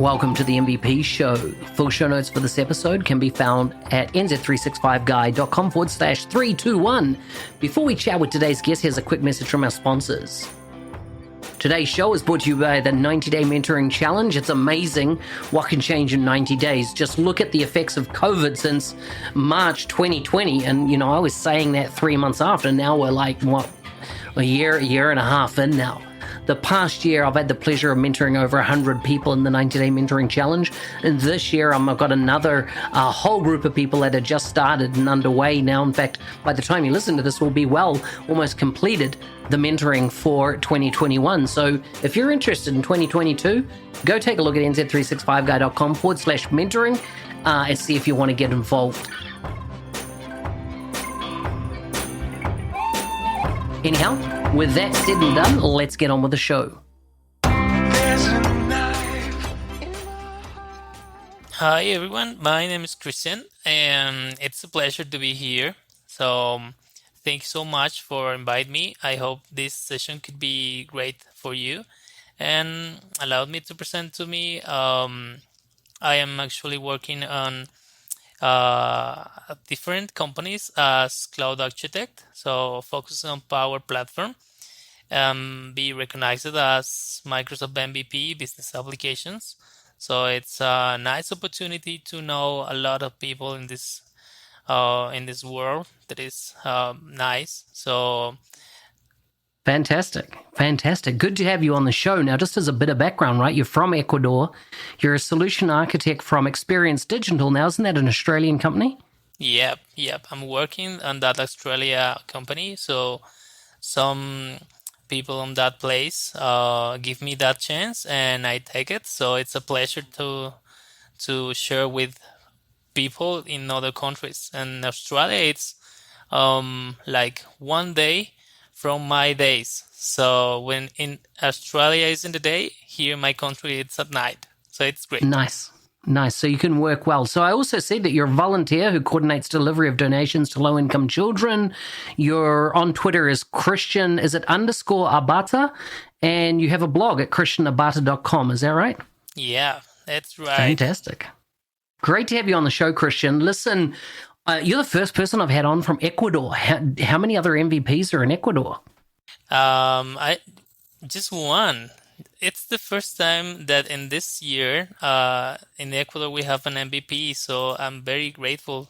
Welcome to the MVP Show. Full show notes for this episode can be found at nz365guy.com/321. Before we chat with today's guest, here's a quick message from our sponsors. Today's show is brought to you by the 90-Day Mentoring Challenge. It's amazing what can change in 90 days. Just look at the effects of COVID since March 2020. And, I was saying that 3 months after. Now we're like, a year and a half in now. The past year, I've had the pleasure of mentoring over 100 people in the 90-Day Mentoring Challenge. And this year, I've got another whole group of people that are just started and underway now. In fact, by the time you listen to this, we'll be almost completed the mentoring for 2021. So if you're interested in 2022, go take a look at nz365guy.com/mentoring and see if you want to get involved. Anyhow, with that said and done, let's get on with the show. Hi everyone, my name is Christian and it's a pleasure to be here. So thank you so much for inviting me. I hope this session could be great for you and allow me to present to me. I am actually working on different companies as cloud architect, so focus on Power Platform, be recognized as Microsoft MVP business applications. So it's a nice opportunity to know a lot of people in this world. That is nice. So Fantastic. Good to have you on the show. Now, just as a bit of background, right? You're from Ecuador. You're a solution architect from Experience Digital. Now, isn't that an Australian company? Yep. I'm working on that Australia company. So some people on that place give me that chance and I take it. So it's a pleasure to share with people in other countries. And Australia, it's like one day from my days. So when in Australia is in the day, here in my country it's at night. So it's great. Nice. So you can work well. So I also see that you're a volunteer who coordinates delivery of donations to low-income children. You're on Twitter as Christian, is it _Abata? And you have a blog at christianabata.com. Is that right? Yeah, that's right. Fantastic. Great to have you on the show, Christian. Listen, you're the first person I've had on from Ecuador. How many other MVPs are in Ecuador? I just one. It's the first time that in this year in Ecuador we have an MVP. So I'm very grateful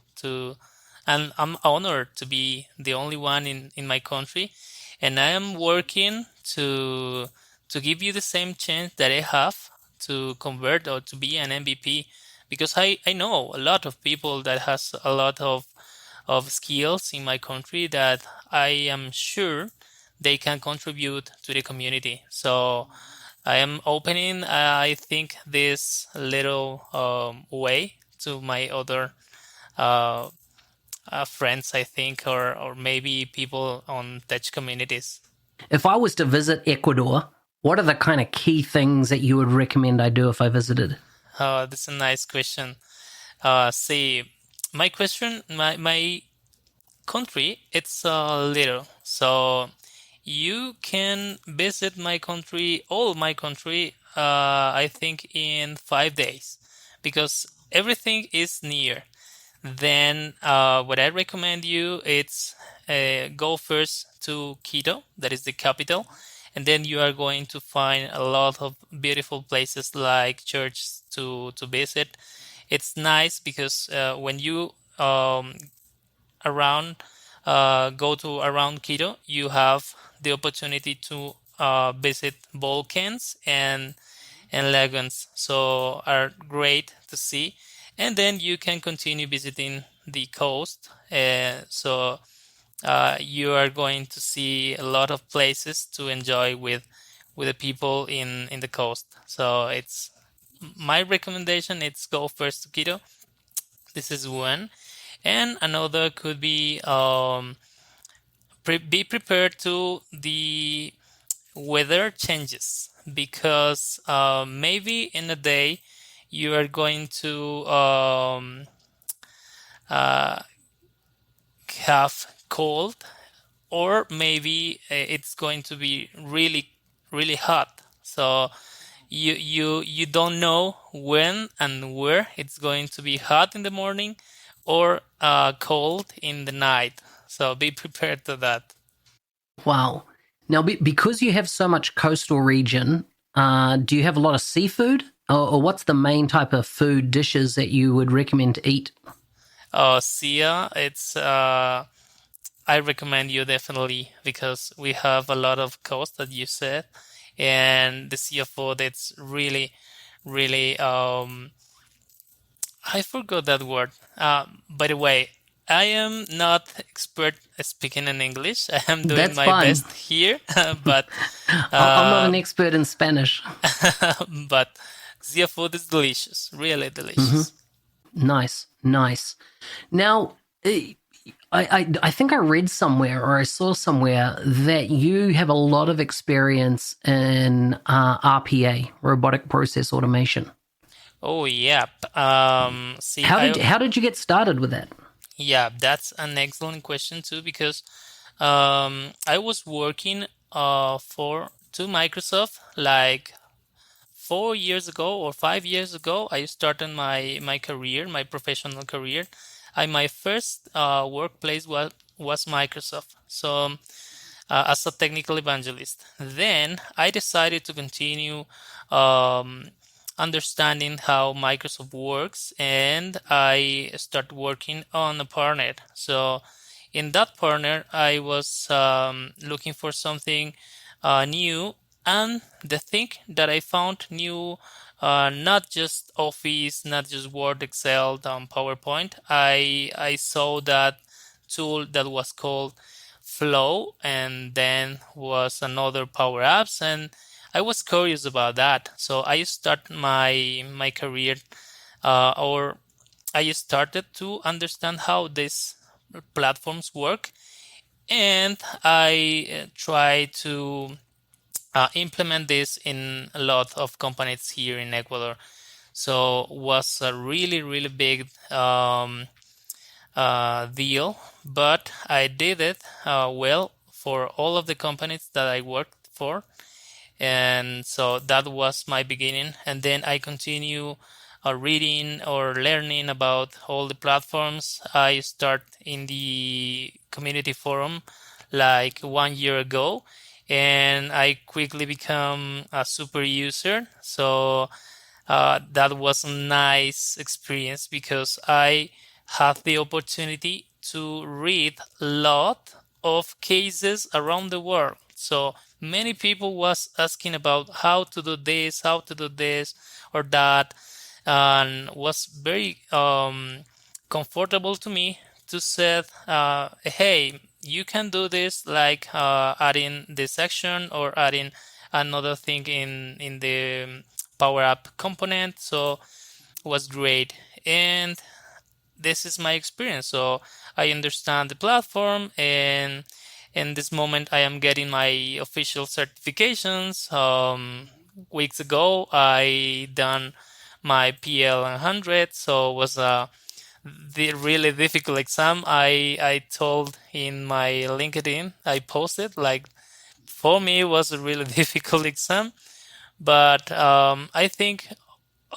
and I'm honored to be the only one in my country. And I am working to give you the same chance that I have to convert or to be an MVP. Because I know a lot of people that has a lot of skills in my country that I am sure they can contribute to the community. So I am opening, I think, this little way to my other friends, I think, or maybe people on tech communities. If I was to visit Ecuador, what are the kind of key things that you would recommend I do if I visited? That's a nice question. See, my country, it's little. So you can visit all my country, I think in 5 days, because everything is near. Then what I recommend you, it's go first to Quito, that is the capital. And then you are going to find a lot of beautiful places like churches to visit. It's nice because when you go to around Quito, you have the opportunity to visit volcanoes and lagoons. So are great to see. And then you can continue visiting the coast. So you are going to see a lot of places to enjoy with the people in the coast. So it's my recommendation. It's go first to Quito. This is one, and another could be be prepared to the weather changes, because maybe in a day you are going to have cold, or maybe it's going to be really, really hot. So you don't know when and where it's going to be hot in the morning or cold in the night. So be prepared to that. Wow. Now, because you have so much coastal region, do you have a lot of seafood? Or what's the main type of food dishes that you would recommend to eat? Sia, it's I recommend you definitely because we have a lot of coast that you said, and the seafood it's really, really I forgot that word. By the way, I am not expert speaking in English. I am doing That's my fine. best here, but I'm not an um, expert in Spanish. but seafood is delicious, really Hmm. delicious. Nice, nice. Now, I think I read somewhere or I saw somewhere that you have a lot of experience in RPA, robotic process automation. Oh yeah. See, How did you get started with that? yeah, that's an excellent question too because I was working for to Microsoft like 4 years ago or 5 years ago. I started my career, my professional career. My first workplace was Microsoft. So as a technical evangelist. Then I decided to continue um, understanding how Microsoft works, and I started working on a partner. So in that partner, I was looking for something new, and the thing that I found new. Not just Office, not just Word, Excel, PowerPoint. I saw that tool that was called Flow, and then was another Power Apps, and I was curious about that. So I started my career, or I started to understand how these platforms work, and I try to implement this in a lot of companies here in Ecuador. So was a really big deal, but I did it well for all of the companies that I worked for, and so that was my beginning. And then I continue reading or learning about all the platforms. I start in the community forum like 1 year ago, and I quickly become a super user. So that was a nice experience because I had the opportunity to read a lot of cases around the world. So many people was asking about how to do this or that, and was very comfortable to me to say, hey, you can do this like adding this section or adding another thing in the Power App component. So it was great. And this is my experience. So I understand the platform, and in this moment I am getting my official certifications. Weeks ago I done my PL 100, so it was the really difficult exam. I told in my LinkedIn, I posted like for me it was a really difficult exam, but I think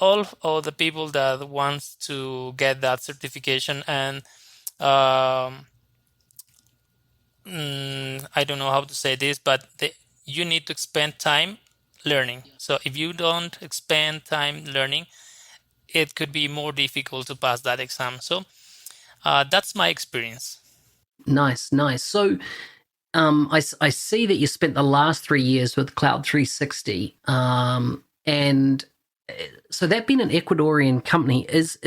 all of the people that wants to get that certification and um, I don't know how to say this, but you need to spend time learning. So if you don't spend time learning, it could be more difficult to pass that exam. So that's my experience. Nice, nice. So, I see that you spent the last 3 years with Cloud 360, and so that being an Ecuadorian company, is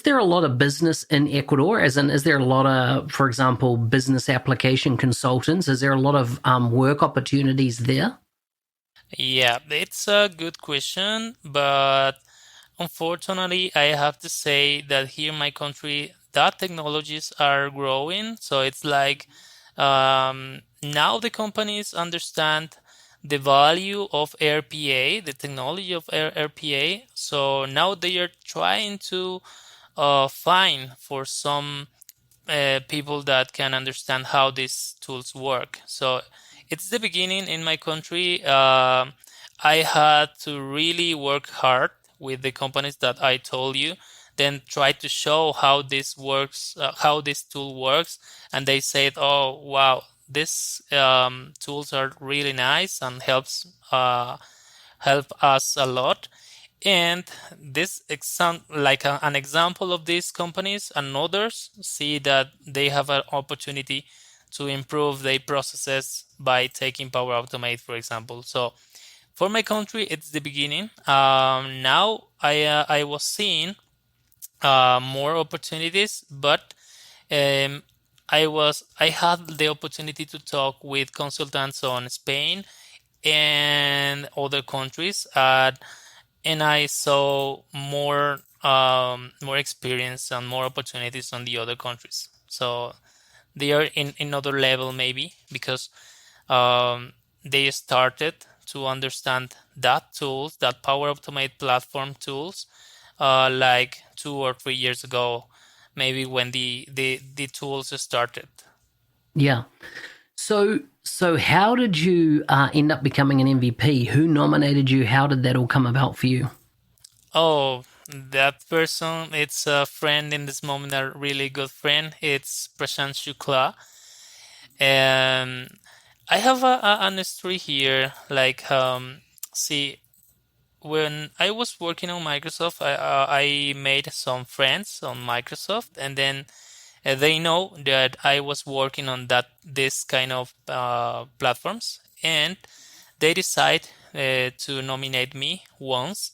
there a lot of business in Ecuador? As in, is there a lot of, for example, business application consultants? Is there a lot of work opportunities there? Yeah, it's a good question, but unfortunately, I have to say that here in my country, that technologies are growing. So it's like now the companies understand the value of RPA, the technology of RPA. So now they are trying to find for some people that can understand how these tools work. So it's the beginning in my country. I had to really work hard with the companies that I told you, then try to show how this works, how this tool works, and they said, "Oh, wow, these tools are really nice and help us a lot." And this an example of these companies and others see that they have an opportunity to improve their processes by taking Power Automate, for example. So for my country, it's the beginning. Now I was seeing more opportunities, but um, I had the opportunity to talk with consultants on Spain and other countries, and I saw more experience and more opportunities on the other countries. So they are in another level maybe because um, they started to understand that tools, that Power Automate platform tools, like 2 or 3 years ago, maybe when the tools started. Yeah. So how did you end up becoming an MVP? Who nominated you? How did that all come about for you? Oh, that person, it's a friend in this moment, a really good friend. It's Prashant Shukla. And I have an story here. Like, see, when I was working on Microsoft, I made some friends on Microsoft, and then they know that I was working on this kind of platforms, and they decide to nominate me once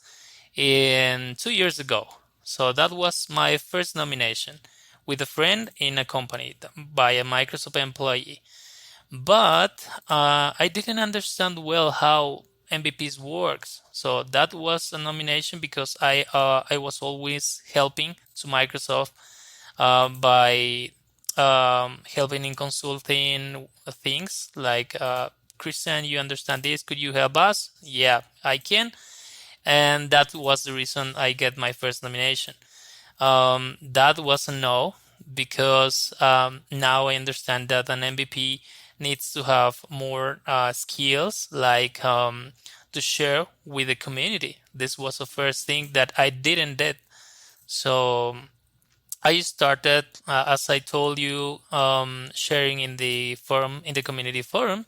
in 2 years ago. So that was my first nomination with a friend in a company by a Microsoft employee. But I didn't understand well how MVPs works. So that was a nomination because I was always helping to Microsoft by helping in consulting things like Christian, you understand this? Could you help us? Yeah, I can, and that was the reason I get my first nomination. That was a no because now I understand that an MVP needs to have more skills, like to share with the community. This was the first thing that I didn't did. So I started, as I told you, sharing in the forum, in the community forum,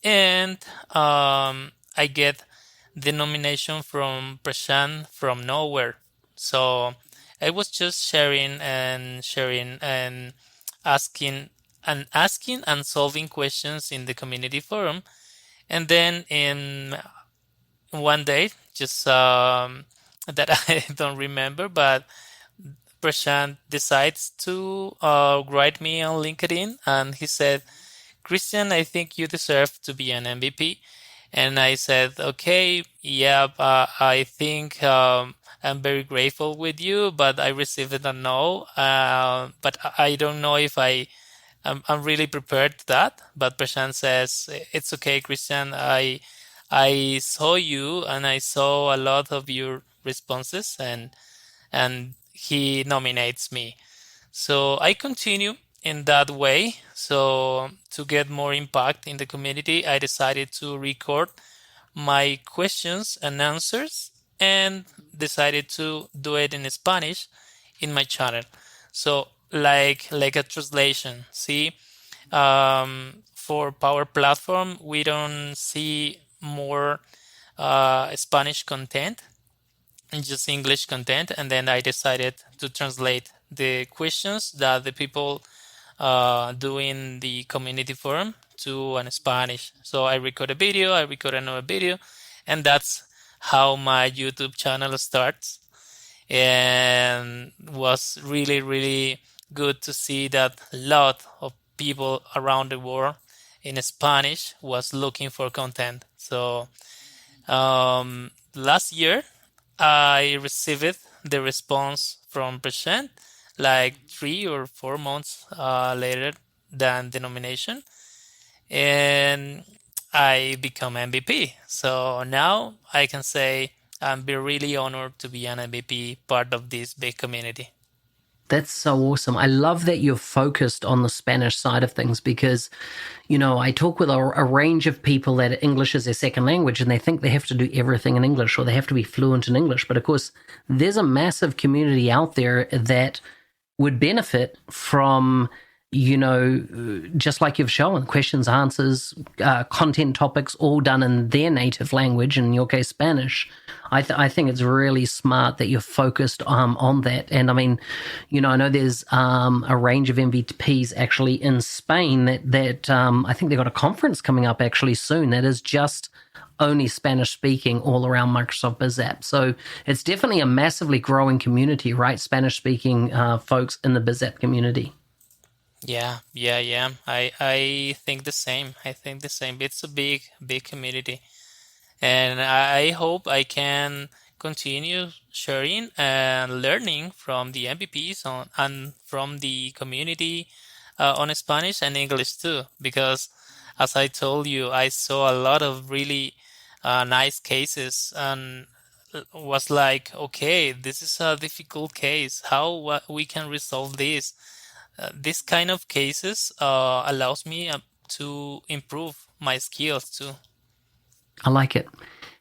and I get the nomination from Prashant from nowhere. So I was just sharing and asking and solving questions in the community forum, and then in one day, just that I don't remember, but Prashant decides to write me on LinkedIn, and he said, "Christian, I think you deserve to be an MVP." And I said, "Okay, yeah, I think I'm very grateful with you, but I received a no. But I don't know if I'm really prepared to that." But Prashant says, "It's okay, Christian. I saw you and I saw a lot of your responses, and he nominates me." So I continue in that way. So to get more impact in the community, I decided to record my questions and answers and decided to do it in Spanish in my channel. So like a translation. See, for Power Platform, we don't see more Spanish content, just English content, and then I decided to translate the questions that the people do in the community forum to an Spanish. So I record a video, I record another video, and that's how my YouTube channel starts. And was really, really good to see that a lot of people around the world in Spanish was looking for content. So last year, I received the response from Prashant like 3 or 4 months later than the nomination, and I become MVP. So now I can say I'm really honored to be an MVP part of this big community. That's so awesome. I love that you're focused on the Spanish side of things because, I talk with a range of people that English is their second language and they think they have to do everything in English or they have to be fluent in English. But of course, there's a massive community out there that would benefit from, just like you've shown, questions, answers, content topics, all done in their native language, in your case, Spanish. I think it's really smart that you're focused on that. And I mean, I know there's a range of MVPs actually in Spain that I think they've got a conference coming up actually soon that is just only Spanish speaking all around Microsoft BizApp. So it's definitely a massively growing community, right? Spanish speaking folks in the BizApp community. Yeah. I think the same. It's a big community. And I hope I can continue sharing and learning from the MVPs and from the community on Spanish and English too. Because as I told you, I saw a lot of really nice cases and was like, okay, this is a difficult case. How we can resolve this? This kind of cases allows me to improve my skills too. I like it.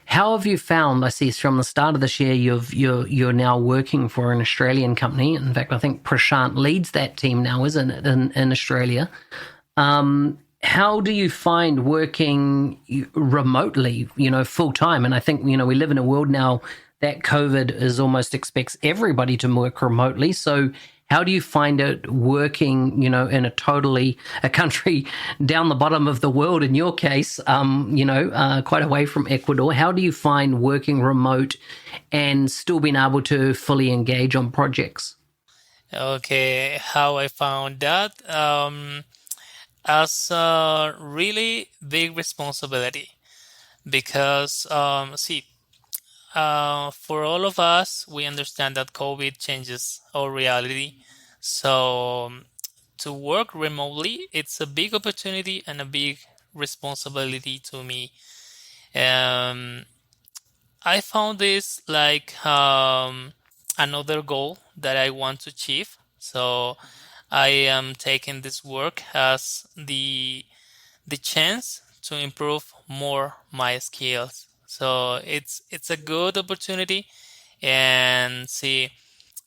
How have you found? I see from the start of this year, you're now working for an Australian company. In fact, I think Prashant leads that team now, isn't it, in Australia? How do you find working remotely, full time? And I think, we live in a world now that COVID is almost expects everybody to work remotely. So how do you find it working, in a country down the bottom of the world, in your case, quite away from Ecuador? How do you find working remote and still being able to fully engage on projects? Okay, how I found that? As a really big responsibility because, for all of us, we understand that COVID changes our reality. So to work remotely, it's a big opportunity and a big responsibility to me. I found this like another goal that I want to achieve. So I am taking this work as the chance to improve more my skills. So it's a good opportunity, and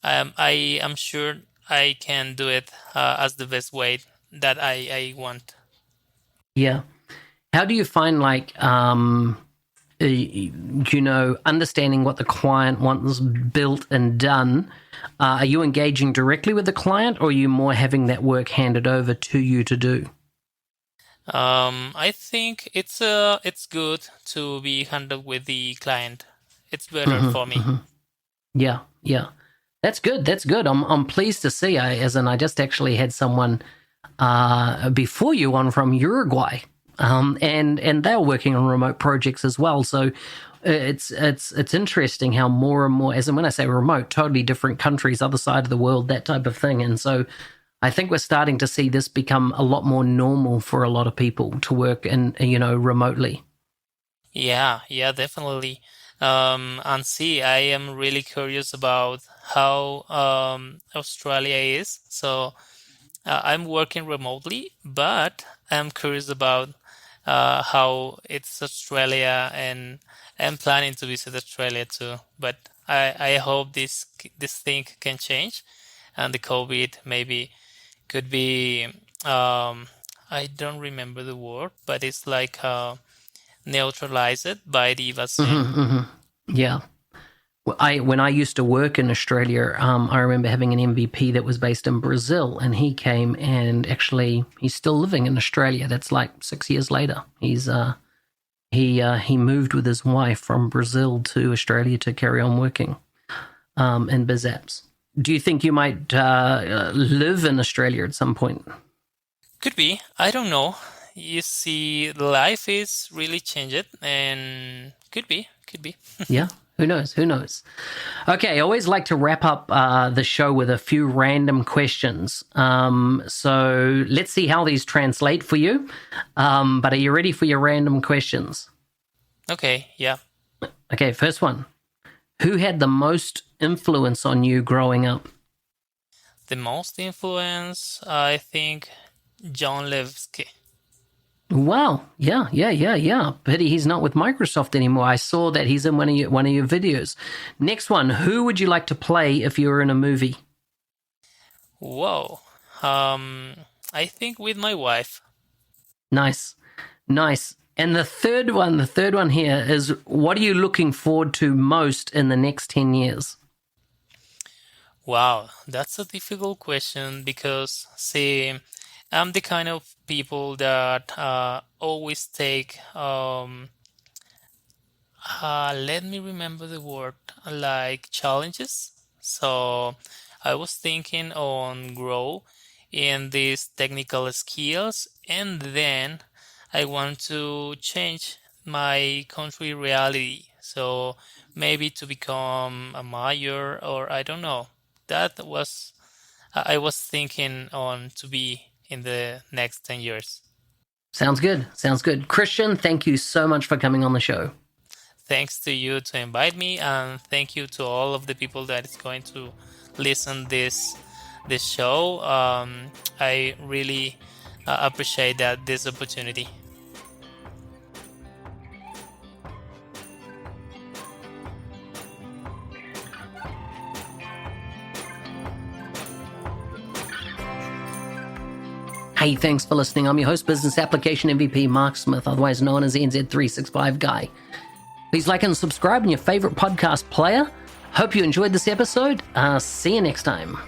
I am sure I can do it as the best way that I want. Yeah. How do you find understanding what the client wants built and done? Are you engaging directly with the client, or are you more having that work handed over to you to do? I think it's good to be handled with the client. It's better for me. Yeah. That's good. I'm pleased to see. I just actually had someone before you on from Uruguay, and they're working on remote projects as well. So it's interesting how more and more, as in when I say remote, totally different countries, other side of the world, that type of thing. And so I think we're starting to see this become a lot more normal for a lot of people to work remotely. Yeah, definitely. And I am really curious about how Australia is. So I'm working remotely, but I'm curious about how it's Australia, and I'm planning to visit Australia too. But I hope this thing can change, and the COVID maybe could be I don't remember the word, but it's like neutralized by the vaccine. Yeah. When I used to work in Australia, I remember having an MVP that was based in Brazil, and he came and actually he's still living in Australia. That's like 6 years later. He moved with his wife from Brazil to Australia to carry on working in BizApps. Do you think you might live in Australia at some point? Could be. I don't know. You see, life is really changed, and could be. Yeah. Who knows? Okay, I always like to wrap up the show with a few random questions. So let's see how these translate for you. But are you ready for your random questions? Okay, yeah. Okay, first one. Who had the most influence on you growing up? The most influence, I think, John Levsky. Wow. Yeah. Pity he's not with Microsoft anymore. I saw that he's in one of your videos. Next one. Who would you like to play if you were in a movie? Whoa. I think with my wife. Nice. And the third one here is, what are you looking forward to most in the next 10 years? Wow, that's a difficult question because, see, I'm the kind of people that always take, let me remember the word, like challenges. So I was thinking on grow in these technical skills, and then I want to change my country reality. So maybe to become a mayor, or I don't know. That was I was thinking on to be in the next 10 years. Sounds good. Christian, thank you so much for coming on the show. Thanks to you to invite me, and thank you to all of the people that is going to listen this show. I really appreciate this opportunity. Hey, thanks for listening. I'm your host, Business Application MVP Mark Smith, otherwise known as NZ365 Guy. Please like and subscribe in your favorite podcast player. Hope you enjoyed this episode. See you next time.